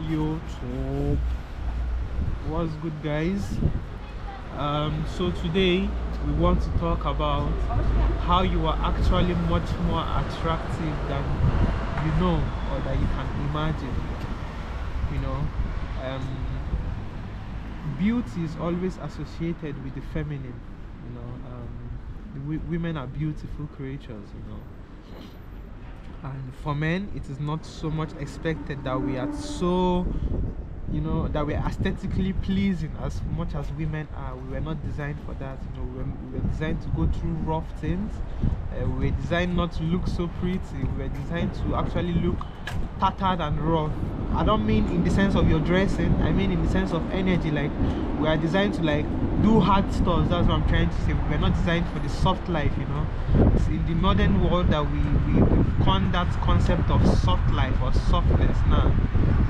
YouTube. What's good, guys? So today we want to talk about how you are actually much more attractive than you know or that you can imagine. You know, beauty is always associated with the feminine. Women are beautiful creatures. And for men, it is not so much expected that we are so, that we're aesthetically pleasing as much as women are. We were not designed for that. We were designed to go through rough things. We were designed not to look so pretty. We were designed to actually look tattered and rough. I don't mean in the sense of your dressing. I mean in the sense of energy. Like, we are designed to do hard stuff. That's what I'm trying to say. We're not designed for the soft life. It's in the modern world that we've conned that concept of soft life or softness. Now,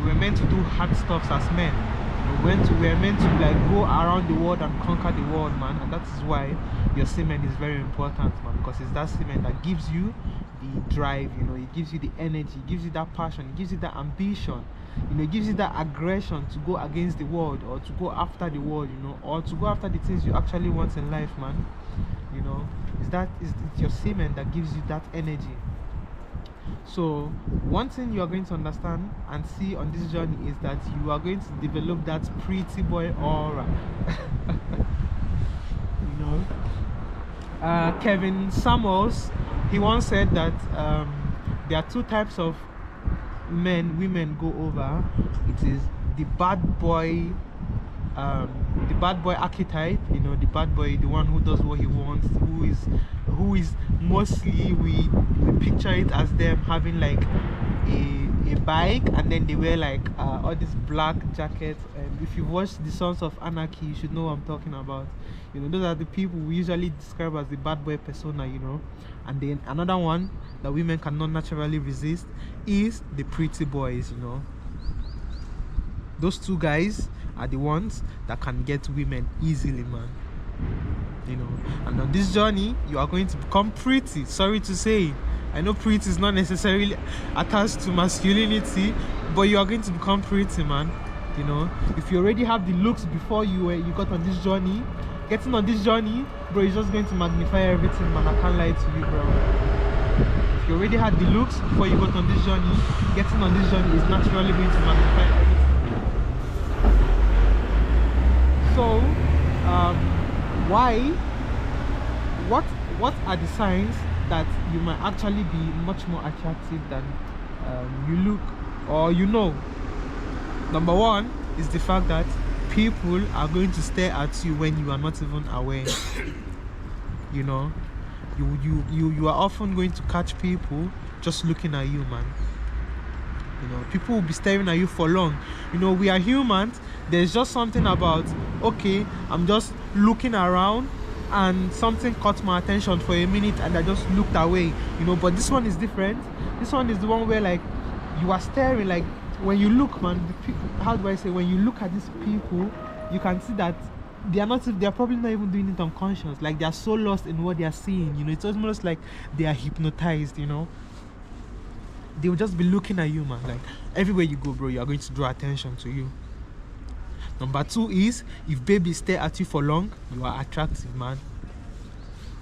we were meant to do hard stuff as men. We were meant to go around the world and conquer the world, man. And that is why your semen is very important, man, because it's that semen that gives you the drive. It gives you the energy, it gives you that passion, it gives you that ambition, it gives you that aggression to go against the world, or to go after the world, or to go after the things you actually want in life, man. It's your semen that gives you that energy. So one thing you are going to understand and see on this journey is that you are going to develop that pretty boy aura. Kevin Samuels, he once said that there are two types of men women go over. It is the bad boy archetype, the bad boy, the one who does what he wants, who is mostly we picture it as them having a bike, and then they wear all these black jackets. And if you watch the Sons of Anarchy, you should know what I'm talking about. Those are the people we usually describe as the bad boy persona. And then another one that women cannot naturally resist is the pretty boys. Those two guys are the ones that can get women easily, man. And on this journey, you are going to become pretty. Sorry to say, I know pretty is not necessarily attached to masculinity, but you are going to become pretty, man. If you already have the looks before you got on this journey, getting on this journey, bro, is just going to magnify everything, man. I can't lie to you, bro. If you already had the looks before you got on this journey, getting on this journey is naturally going to magnify everything. So, what are the signs that you might actually be much more attractive than you look or Number one is the fact that people are going to stare at you when you are not even aware. You are often going to catch people just looking at you, man. People will be staring at you for long. We are humans. There's just something about, okay, I'm just looking around and something caught my attention for a minute and I just looked away. But this one is different. This one is the one where you are staring. When you look, man, when you look at these people, you can see that they're probably not even doing it unconscious. They are so lost in what they are seeing. It's almost like they are hypnotized. They will just be looking at you, man. Everywhere you go, bro, you are going to draw attention to you. Number two is, if babies stare at you for long, you are attractive, man.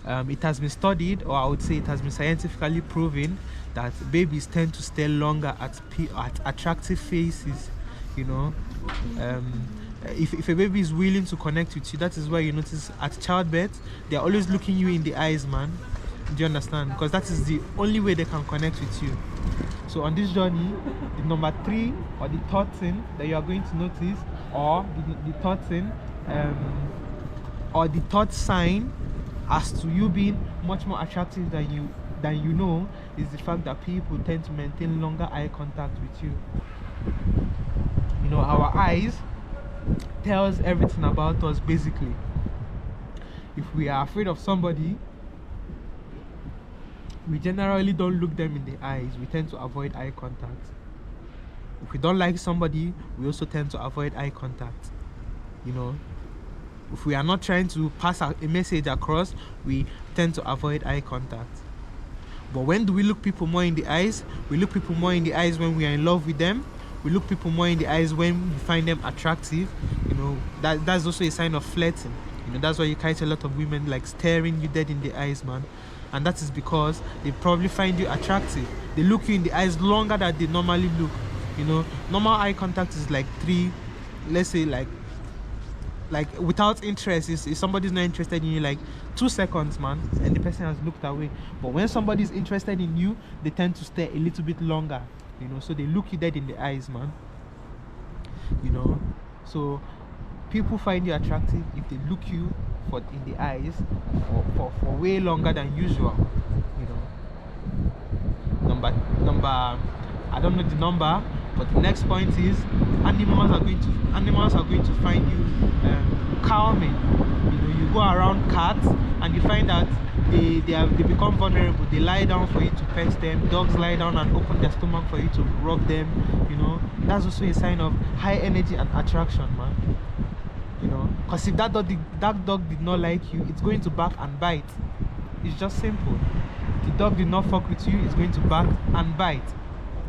It has been studied, or I would say it has been scientifically proven, that babies tend to stay longer at attractive faces. If a baby is willing to connect with you, that is why you notice at childbirth they are always looking you in the eyes, man. Do you understand? Because that is the only way they can connect with you. So on this journey, the number three, or the third thing that you are going to notice, or the third thing, or the third sign as to you being much more attractive than you is the fact that people tend to maintain longer eye contact with you. Our eyes tells everything about us, basically. If we are afraid of somebody, we generally don't look them in the eyes. We tend to avoid eye contact. If we don't like somebody, we also tend to avoid eye contact. If we are not trying to pass a message across, we tend to avoid eye contact. But when do we look people more in the eyes? We look people more in the eyes when we are in love with them, we look people more in the eyes when we find them attractive. That's also a sign of flirting. That's why you catch a lot of women like staring you dead in the eyes, man. And that is because they probably find you attractive. They look you in the eyes longer than they normally look. Normal eye contact is like 3, let's say like without interest, if somebody's not interested in you, like 2 seconds, man, and the person has looked away. But when somebody's interested in you, they tend to stare a little bit longer. So they look you dead in the eyes, man. So people find you attractive if they look you in the eyes for way longer than usual. Number I don't know the number, but the next point is animals are going to find you calming. You go around cats and you find that they become vulnerable. They lie down for you to pet them. Dogs lie down and open their stomach for you to rub them. That's also a sign of high energy and attraction, man. Because if that dog did not like you, it's going to bark and bite. It's just simple. If the dog did not fuck with you, it's going to bark and bite.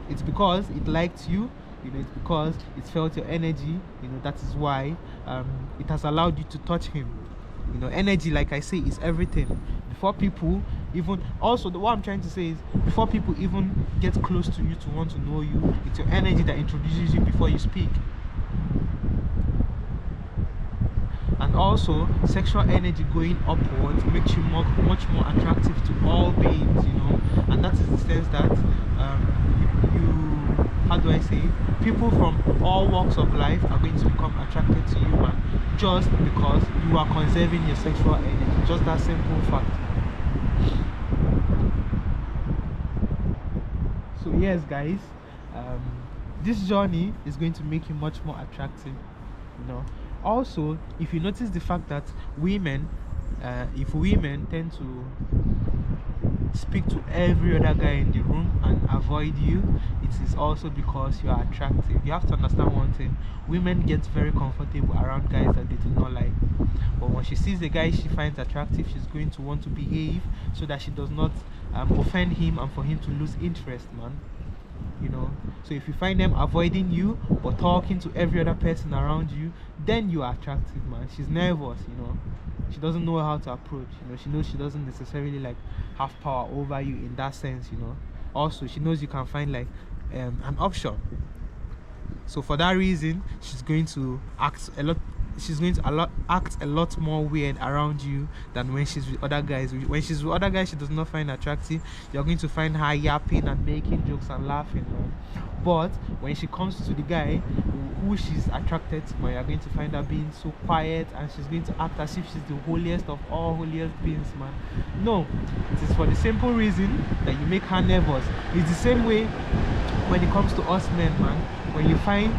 It's because it liked you. It's because it felt your energy. That is why it has allowed you to touch him. Energy, like I say, is everything. Before people even, also what I'm trying to say is, before people even get close to you to want to know you, it's your energy that introduces you before you speak. And also, sexual energy going upwards makes you much more attractive to all beings, and that is the sense that how do I say it? People from all walks of life are going to become attracted to you, man, just because you are conserving your sexual energy. Just that simple fact. So yes, guys, this journey is going to make you much more attractive. Also, if you notice the fact that women tend to speak to every other guy in the room and avoid you, it is also because you are attractive. You have to understand one thing: women get very comfortable around guys that they do not like. But when she sees a guy she finds attractive, she's going to want to behave so that she does not offend him and for him to lose interest, man. So if you find them avoiding you but talking to every other person around you, then you are attractive, man. She's nervous, she doesn't know how to approach. She knows she doesn't necessarily like have power over you in that sense. Also, she knows you can find like an option. So for that reason, she's going to act a lot more weird around you than when she's with other guys. When she's with other guys she does not find attractive, you're going to find her yapping and making jokes and laughing, man. But when she comes to the guy who she's attracted to, man, you're going to find her being so quiet, and she's going to act as if she's the holiest of all holiest beings, man. No, it is for the simple reason that you make her nervous. It's the same way when it comes to us men, man. When you find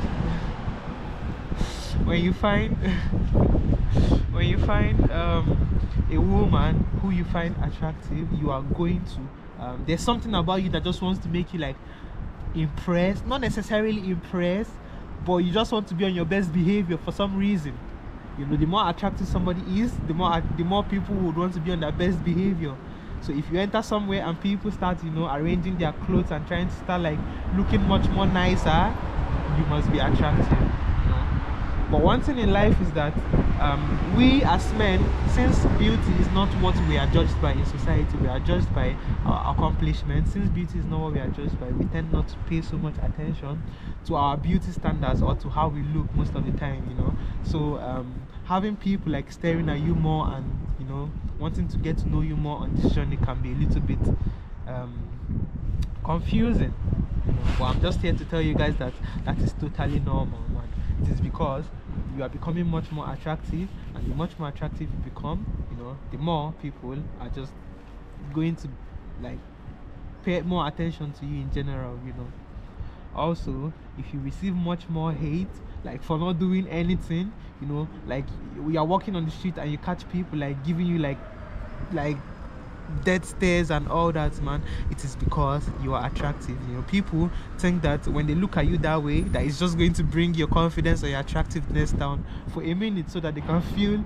a woman who you find attractive, you are going to there's something about you that just wants to make you like impressed, not necessarily impressed, but you just want to be on your best behavior for some reason. The more attractive somebody is, the more people would want to be on their best behavior. So if you enter somewhere and people start arranging their clothes and trying to start like looking much more nicer, you must be attractive. But one thing in life is that we as men, since beauty is not what we are judged by in society, we are judged by our accomplishments. Since beauty is not what we are judged by, we tend not to pay so much attention to our beauty standards or to how we look most of the time. So having people like staring at you more and wanting to get to know you more on this journey can be a little bit confusing. But I'm just here to tell you guys that is totally normal, man. It is because you are becoming much more attractive, and the much more attractive you become, the more people are just going to like pay more attention to you in general. Also, if you receive much more hate, like for not doing anything, like we are walking on the street and you catch people like giving you like dead stares and all that, man, it is because you are attractive. People think that when they look at you that way, that it's just going to bring your confidence or your attractiveness down for a minute so that they can feel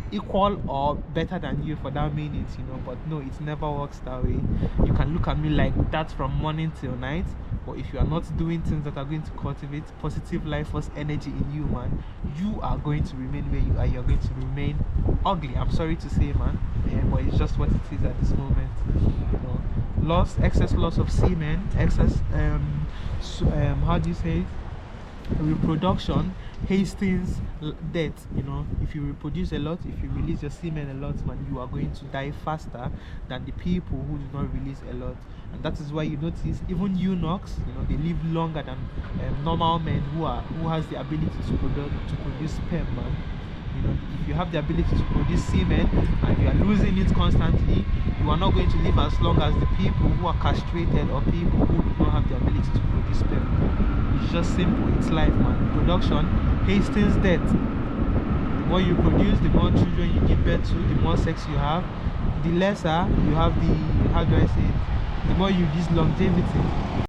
equal or better than you for that minute. But no, it never works that way. You can look at me like that from morning till night, But if you are not doing things that are going to cultivate positive life force energy in you, man, you are going to remain where you are. You're going to remain ugly. I'm sorry to say, man, yeah, but it's just what it is at this moment. You know, excess loss of semen, excess how do you say it? Reproduction hastens death. You know, if you reproduce a lot, if you release your semen a lot, man, you are going to die faster than the people who do not release a lot. And that is why you notice even eunuchs, you know, they live longer than normal men who has the ability to produce sperm, man. You know, if you have the ability to produce semen and you are losing it constantly, you are not going to live as long as the people who are castrated or people who do not have the ability to produce sperm. It's just simple. It's life, man. Production hastens death. The more you produce, the more children you give birth to, the more sex you have, the lesser you have the, how do I say it? The more you use longevity.